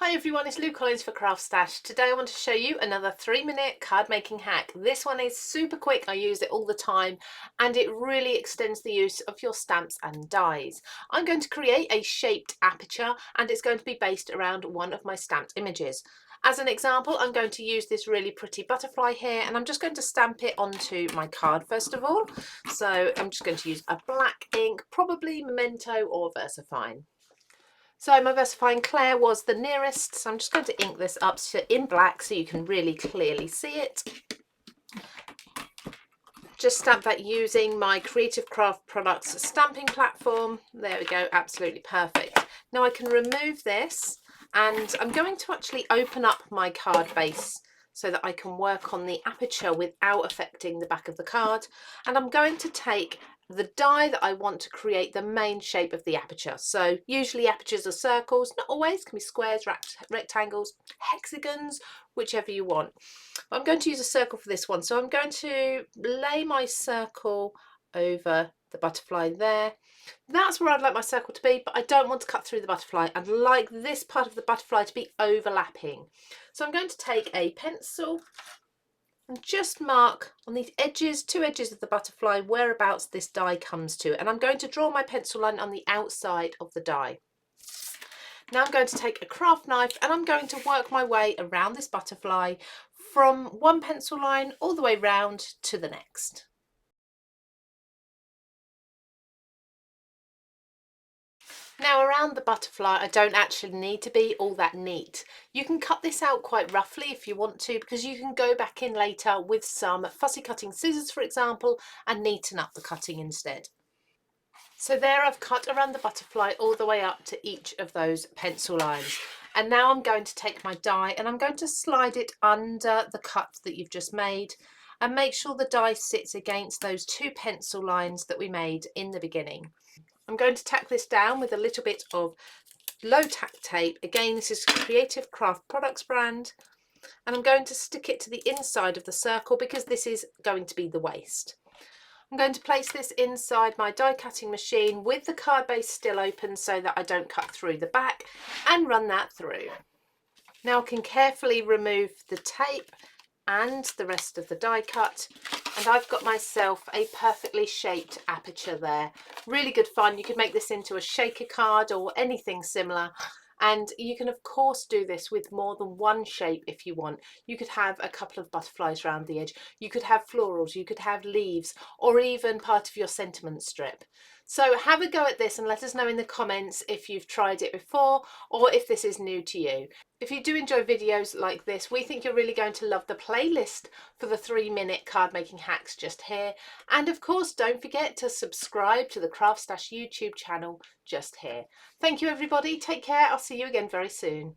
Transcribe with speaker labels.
Speaker 1: Hi everyone, it's Lou Collins for CraftStash. Today I want to show you another 3-minute card making hack. This one is super quick, I use it all the time, and it really extends the use of your stamps and dies. I'm going to create a shaped aperture and it's going to be based around one of my stamped images. As an example, I'm going to use this really pretty butterfly here and I'm just going to stamp it onto my card first of all. So I'm just going to use a black ink, probably Memento or VersaFine. So my VersaFine Claire was the nearest, so I'm just going to ink this up in black so you can really clearly see it. Just stamp that using my Creative Craft Products stamping platform. There we go, absolutely perfect. Now I can remove this and I'm going to actually open up my card base so that I can work on the aperture without affecting the back of the card. And I'm going to take the die that I want to create the main shape of the aperture. So usually apertures are circles, not always, can be squares, rectangles, hexagons, whichever you want. But I'm going to use a circle for this one. So I'm going to lay my circle over the butterfly there. That's where I'd like my circle to be, but I don't want to cut through the butterfly. I'd like this part of the butterfly to be overlapping. So I'm going to take a pencil and just mark on these edges, two edges of the butterfly, whereabouts this die comes to. And I'm going to draw my pencil line on the outside of the die. Now I'm going to take a craft knife and I'm going to work my way around this butterfly from one pencil line all the way round to the next. Now around the butterfly I don't actually need to be all that neat. You can cut this out quite roughly if you want to, because you can go back in later with some fussy cutting scissors for example and neaten up the cutting instead. So there I've cut around the butterfly all the way up to each of those pencil lines. And now I'm going to take my die and I'm going to slide it under the cut that you've just made and make sure the die sits against those two pencil lines that we made in the beginning. I'm going to tack this down with a little bit of low tack tape. Again, this is Creative Craft Products brand. And I'm going to stick it to the inside of the circle because this is going to be the waist. I'm going to place this inside my die cutting machine with the card base still open so that I don't cut through the back, and run that through. Now I can carefully remove the tape and the rest of the die cut, and I've got myself a perfectly shaped aperture there. Really good fun. You could make this into a shaker card or anything similar. And you can of course do this with more than one shape if you want. You could have a couple of butterflies around the edge, you could have florals, you could have leaves, or even part of your sentiment strip. So have a go at this and let us know in the comments if you've tried it before or if this is new to you. If you do enjoy videos like this, we think you're really going to love the playlist for the 3-minute card making hacks just here. And of course, don't forget to subscribe to the CraftStash YouTube channel just here. Thank you everybody, take care, I'll see you again very soon.